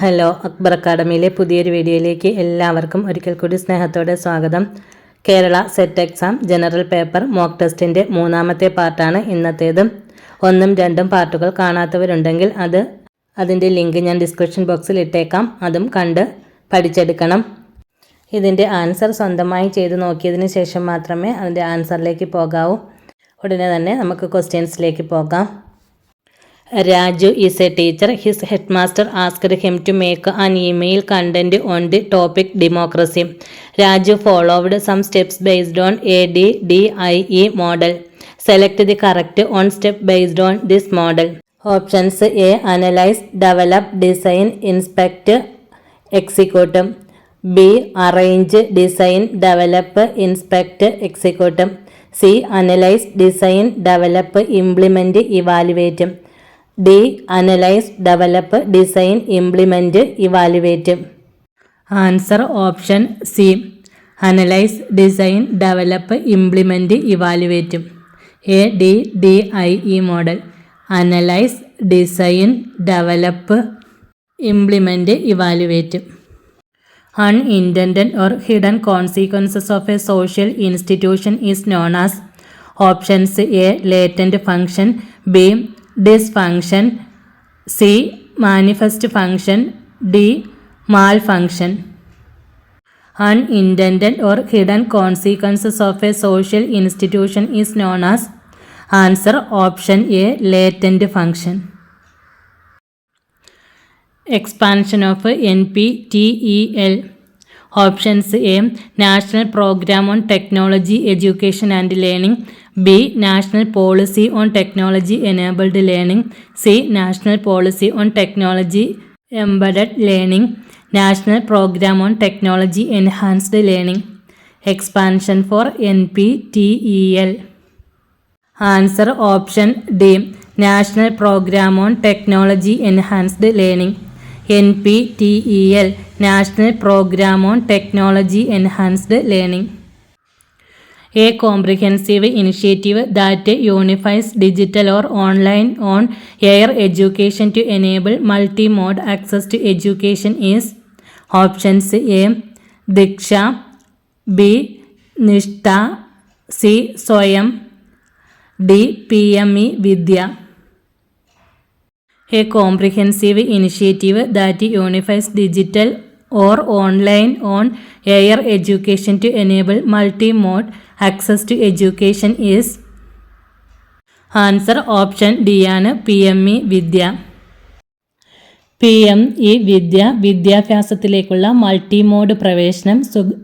Hello, Akbar അക്കാഡമിയിലെ പുതിയൊരു വീഡിയോയിലേക്ക് എല്ലാവർക്കും ഒരിക്കൽ കൂടി സ്നേഹത്തോടെ സ്വാഗതം. Kerala set exam general paper mock ടെസ്റ്റിൻ്റെ മൂന്നാമത്തെ പാർട്ടാണ് ഇന്നത്തേത്. 1ഉം 2ഉം പാർട്ടുകൾ കാണാത്തവരുണ്ടെങ്കിൽ അതിൻ്റെ ലിങ്ക് ഞാൻ ഡിസ്ക്രിപ്ഷൻ ബോക്സിൽ ഇട്ടേക്കാം. അതും കണ്ട് പഠിച്ചെടുക്കണം. ഇതിൻ്റെ ആൻസർ സ്വന്തമായി ചെയ്ത് നോക്കിയതിന് ശേഷം മാത്രമേ അതിൻ്റെ ആൻസറിലേക്ക് പോകാവൂ. ഉടനെ തന്നെ നമുക്ക് ക്വസ്റ്റ്യൻസിലേക്ക് പോകാം. Raju is a teacher. His headmaster asked him to make an email content on the topic democracy. Raju followed some steps based on ADDIE model. Select the correct one step based on this model. Options A. Analyze, develop, design, inspect, execute. B. Arrange, design, develop, inspect, execute. C. Analyze, design, develop, implement, evaluate. D. Analyze, develop, design, implement, evaluate. Answer option C. Analyze, design, develop, implement, evaluate. ADDIE model. Analyze, design, develop, implement, evaluate. Unintended or hidden consequences of a social institution is known as. Options A. Latent function. B. Dysfunction. C. Manifest function. D. Malfunction. Unintended or hidden consequences of a social institution is known as. Answer option A. Latent function. Expansion of NPTEL. Options A. National Program on Technology, Education and Learning. B. National Policy on Technology Enabled Learning. C. National Policy on Technology Embedded Learning. National Program on Technology Enhanced Learning. Expansion for NPTEL. Answer option D. National Program on Technology Enhanced Learning. NPTEL. National Program on Technology Enhanced Learning. A comprehensive initiative that unifies digital or online on air education to enable multi-mode access to education is. Options A. Diksha. B. Nishtha. C. Swayam. D. PME Vidya. A comprehensive initiative that unifies digital or online on air education to enable multi-mode access to education is. Answer option D ആണ് PME വിദ്യ. PME വിദ്യ വിദ്യാഭ്യാസത്തിലേക്കുള്ള multimode പ്രവേശനം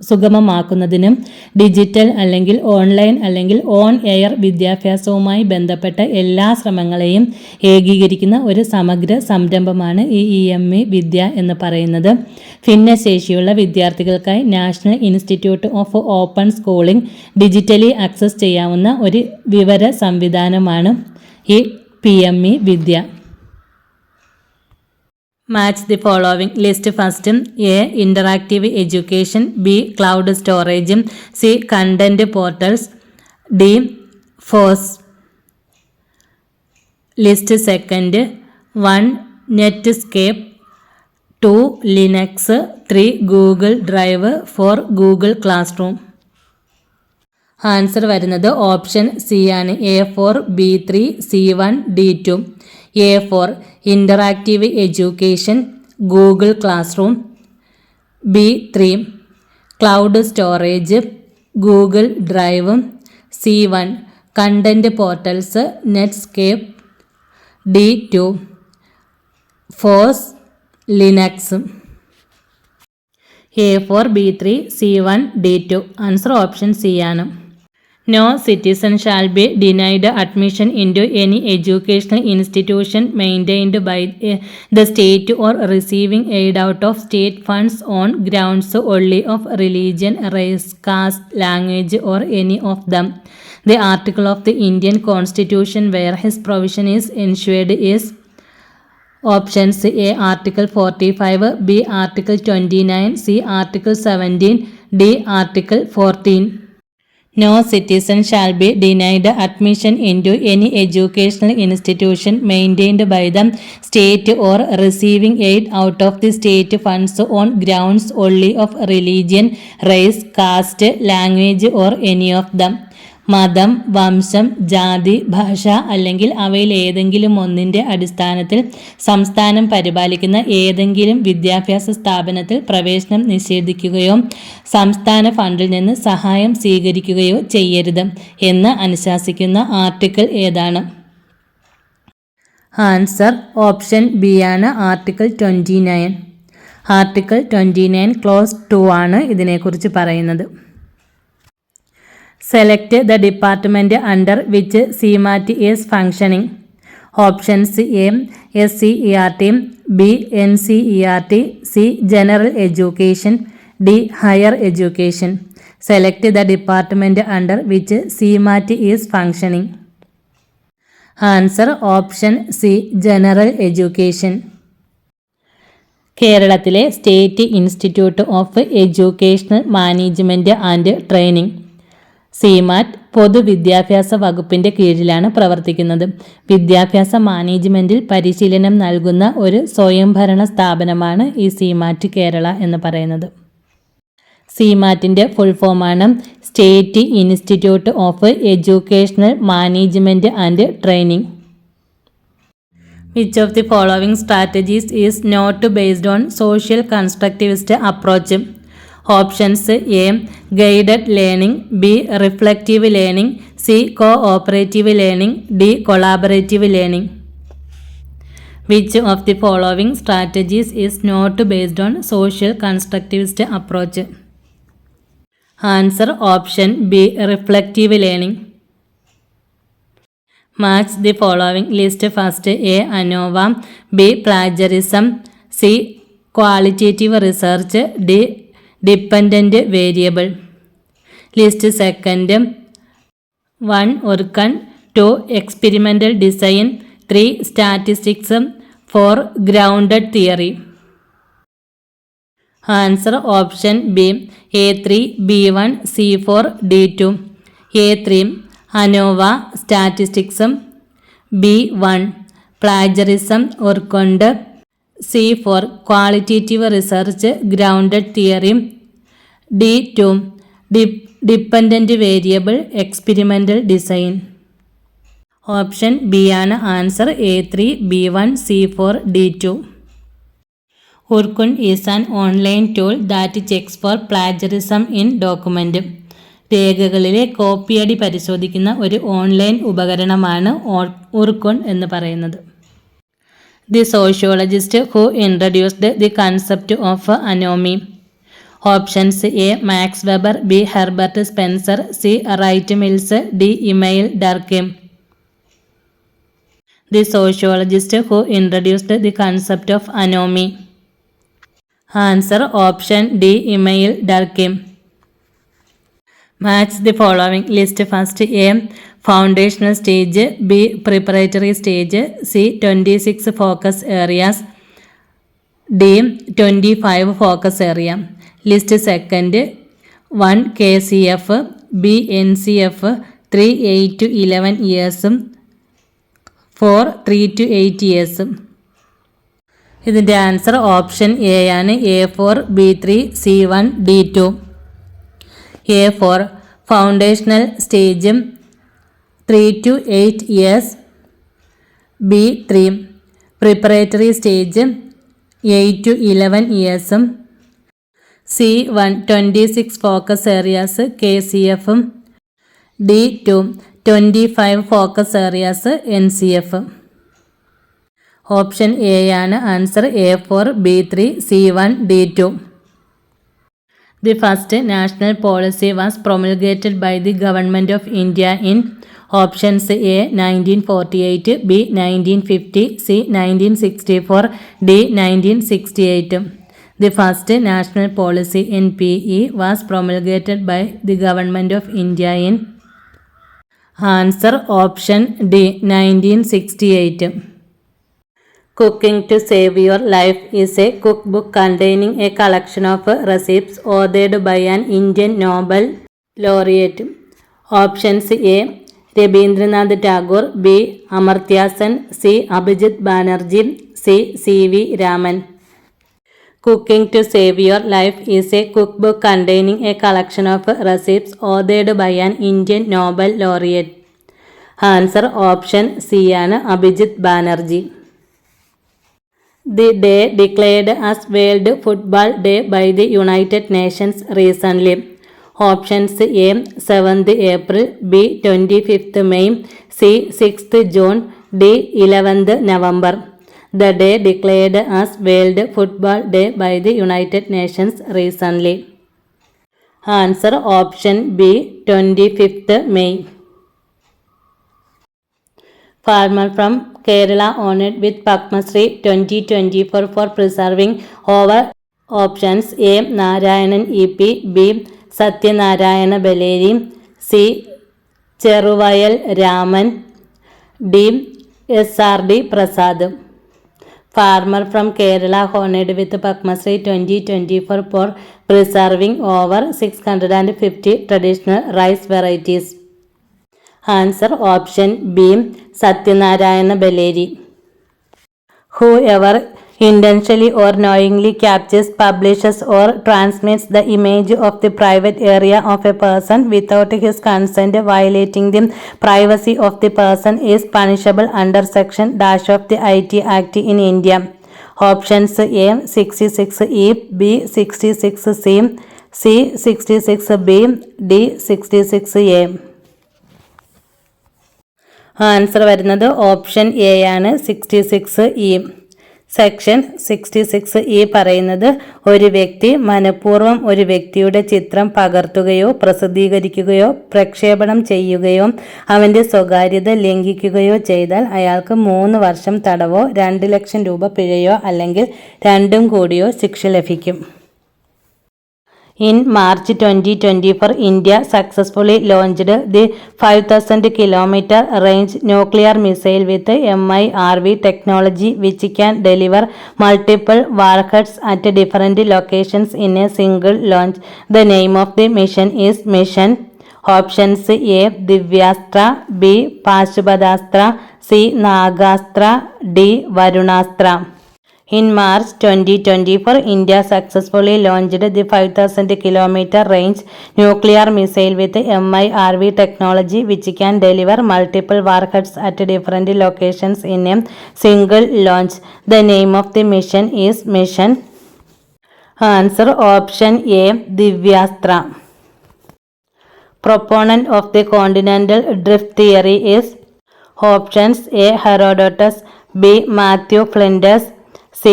സുഗമമാക്കുന്നതിനും digital അല്ലെങ്കിൽ online അല്ലെങ്കിൽ on air വിദ്യാഭ്യാസവുമായി ബന്ധപ്പെട്ട എല്ലാ ശ്രമങ്ങളെയും ഏകീകരിക്കുന്ന ഒരു സമഗ്ര സംരംഭമാണ് ഈ EME വിദ്യ എന്ന് പറയുന്നത്. ഭിന്നശേഷിയുള്ള വിദ്യാർത്ഥികൾക്കായി national institute of open schooling digitally access ചെയ്യാവുന്ന ഒരു വിവര സംവിധാനമാണ് ഈ PME Vidya. Match the following list first. A. Interactive education. B. Cloud storage. C. Content portals. D. FOSS. List second. 1. Netscape. 2. Linux. 3. Google Drive. 4. Google Classroom. Answer വരുന്നത് option C ആണ്. A4, B3, C1, D2. A4 Interactive Education, Google Classroom. B3 Cloud Storage, Google Drive. C1 Content Portals, Netscape. D2 FOSS, Linux. A4, B3, C1, D2. Answer option C ആണ്. No citizen shall be denied admission into any educational institution maintained by the state or receiving aid out of state funds on grounds only of religion, race, caste, language or any of them. The article of the Indian Constitution where his provision is ensured is. Options A. Article 45, B. Article 29, C. Article 17, D. Article 14. No citizen shall be denied admission into any educational institution maintained by the state or receiving aid out of the state funds on grounds only of religion, race, caste, language or any of them. മതം, വംശം, ജാതി, ഭാഷ അല്ലെങ്കിൽ അവയിൽ ഏതെങ്കിലും ഒന്നിൻ്റെ അടിസ്ഥാനത്തിൽ സംസ്ഥാനം പരിപാലിക്കുന്ന ഏതെങ്കിലും വിദ്യാഭ്യാസ സ്ഥാപനത്തിൽ പ്രവേശനം നിഷേധിക്കുകയോ സംസ്ഥാന ഫണ്ടിൽ നിന്ന് സഹായം സ്വീകരിക്കുകയോ ചെയ്യരുത് എന്ന് അനുശാസിക്കുന്ന ആർട്ടിക്കിൾ ഏതാണ്? ആൻസർ ഓപ്ഷൻ ബി ആണ്, ആർട്ടിക്കിൾ 29. ആർട്ടിക്കിൾ 29 ക്ലോസ് 2 ആണ് ഇതിനെക്കുറിച്ച് പറയുന്നത്. Select the department under which CMAT is functioning. Options A. SCERT, B. NCERT, C. General Education, D. Higher Education. Select the department under which CMAT is functioning. Answer option C. General Education. കേരളത്തിലെ state institute of educational management and training CMAT പൊതുവിദ്യാഭ്യാസ വകുപ്പിൻ്റെ കീഴിലാണ് പ്രവർത്തിക്കുന്നത്. വിദ്യാഭ്യാസ മാനേജ്മെൻറ്റിൽ പരിശീലനം നൽകുന്ന ഒരു സ്വയംഭരണ സ്ഥാപനമാണ് ഈ CMAT കേരള എന്ന് പറയുന്നത്. CMATൻ്റെ ഫുൾ ഫോമാണ് state institute of educational management and training. Which of the following strategies is not based on social constructivist approach? Options A. Guided learning, B. Reflective learning, C. Cooperative learning, D. Collaborative learning. Which of the following strategies is not based on social constructivist approach? Answer option B. Reflective learning. Match the following list. First, A. ANOVA, B. Plagiarism, C. Qualitative research, D. Dependent variable. List second. 1. Orkan, 2. Experimental design, 3. Statistics, 4. Grounded theory. Answer option B. A3, B1, C4, D2. A3 ANOVA, statistics, B1 plagiarism Orkund, C4 qualitative research grounded theory, D2 dependent variable experimental design. Option B ആണ് answer. A3, B1, C4, D2. Orkund is an online tool that checks for plagiarism in document. രേഖകളിലെ കോപ്പിയടി പരിശോധിക്കുന്ന ഒരു online ഉപകരണമാണ് Orkund എന്ന് പറയുന്നത്. The sociologist who introduced the concept of anomy. Options A. Max Weber, B. Herbert Spencer, C. Wright Mills, D. Emil Durkheim. The sociologist who introduced the concept of anomy. Answer option D. Emil Durkheim. Match the following list. First, A. Foundational stage, B. Preparatory stage, C. 26 focus areas, D. 25 focus area. List second. 1. KCF, B. NCF 3 8 to 11 years, 4 3 to 8 years. ഇതിൻ്റെ answer option A ആണ്. A4, B3, C1, D2. A4 foundational stage 3 to 8 years, B3 preparatory stage 8 to 11 years, C1 26 focus areas KCF, D2 25 focus areas NCF. Option A ആണ് answer. A4, B3, C1, D2. The first national policy was promulgated by the Government of India in options A. 1948, B. 1950, C. 1964, D. 1968. The first national policy NPE was promulgated by the Government of India in answer option D. 1968. Cooking to Save Your Life is a cookbook containing a collection of recipes authored by an Indian Nobel laureate. Options A Rabindranath Tagore, B Amartya Sen, C Abhijit Banerjee, C V Raman. Cooking to save your life is a cook book containing a collection of recipes authored by an Indian Nobel laureate. Answer option C ആണ്, Abhijit Banerjee. The day declared as world football day by the united nations recently. Options A 7th April, B 25th May, C 6th June, D 11th November. The day declared as World Football Day by the United Nations recently. Answer option B 25th May. Farmer from Kerala honored with Padma Shri 2024 for preserving over. Options A Narayanan EP, B Satyanarayana Beleri, C Cheruvayal Raman, D SRD Prasad. Farmer from Kerala honored with Padma Shri 2024 for preserving over 650 traditional rice varieties. Answer option B Satyanarayana Beleri. Whoever intentionally or knowingly captures, publishes or transmits the image of the private area of a person without his consent, violating the privacy of the person, is punishable under section dash of the IT Act in India. Options A 66E, B 66C, C 66B, D 66A. Answer വരുന്നത് option A ആണ്, 66E. Section 66E പറയുന്നത് ഒരു വ്യക്തി മനഃപൂർവ്വം ഒരു വ്യക്തിയുടെ ചിത്രം പകർത്തുകയോ പ്രസിദ്ധീകരിക്കുകയോ പ്രക്ഷേപണം ചെയ്യുകയോ അവൻ്റെ സ്വകാര്യത ലംഘിക്കുകയോ ചെയ്താൽ അയാൾക്ക് 3 വർഷം തടവോ 2 ലക്ഷം രൂപ പിഴയോ അല്ലെങ്കിൽ രണ്ടും കൂടിയോ ശിക്ഷ ലഭിക്കും. In March 2024, India successfully launched the 5,000 km range nuclear missile with MIRV technology, which can deliver multiple warheads at different locations in a single launch. The name of the mission is Mission. Options A Divyastra, B Pashupatastra, C Nagastra, D Varunastra. In March 2024, India successfully launched the 5,000 km range nuclear missile with MIRV technology, which can deliver multiple warheads at different locations in a single launch. The name of the mission is Mission. Answer option A Divyastra. Proponent of the continental drift theory is. Options A Herodotus, B Matthew Flinders, C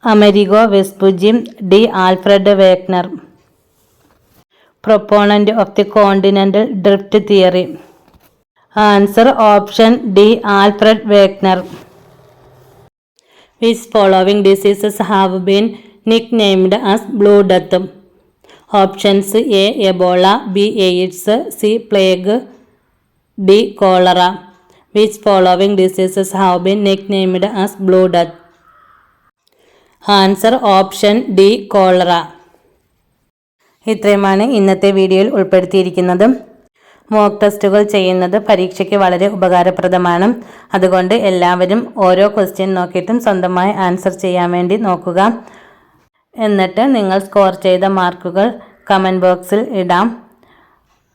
Amerigo Vespucci, D Alfred Wegener. Proponent of the continental drift theory. Answer option D Alfred Wegener. Which following diseases have been nicknamed as Blue Death? Options A Ebola, B AIDS, C Plague, D Cholera. Which following diseases have been nicknamed as Blue Death? Answer option D cholera. ഇത്രയുമാണ് ഇന്നത്തെ വീഡിയോയിൽ ഉൾപ്പെടുത്തിയിരിക്കുന്നത്. Mock ടെസ്റ്റുകൾ ചെയ്യുന്നത് പരീക്ഷയ്ക്ക് വളരെ ഉപകാരപ്രദമാണ്. അതുകൊണ്ട് എല്ലാവരും ഓരോ ക്വസ്റ്റ്യൻ നോക്കിയിട്ടും സ്വന്തമായി ആൻസർ ചെയ്യാൻ വേണ്ടി നോക്കുക. എന്നിട്ട് നിങ്ങൾ സ്കോർ ചെയ്ത മാർക്കുകൾ കമൻറ്റ് ബോക്സിൽ ഇടാം.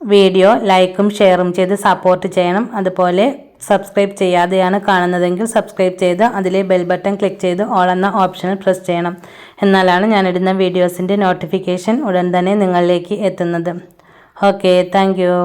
വീഡിയോ ലൈക്കും ഷെയറും ചെയ്ത് സപ്പോർട്ട് ചെയ്യണം. അതുപോലെ സബ്സ്ക്രൈബ് ചെയ്യാതെയാണ് കാണുന്നതെങ്കിൽ സബ്സ്ക്രൈബ് ചെയ്ത് അതിലെ ബെൽ ബട്ടൺ ക്ലിക്ക് ചെയ്ത് ഓൾ എന്ന ഓപ്ഷനിൽ പ്രസ് ചെയ്യണം. എന്നാലാണ് ഞാനിടുന്ന വീഡിയോസിൻ്റെ നോട്ടിഫിക്കേഷൻ ഉടൻ തന്നെ നിങ്ങളിലേക്ക് എത്തുന്നത്. Okay, thank you.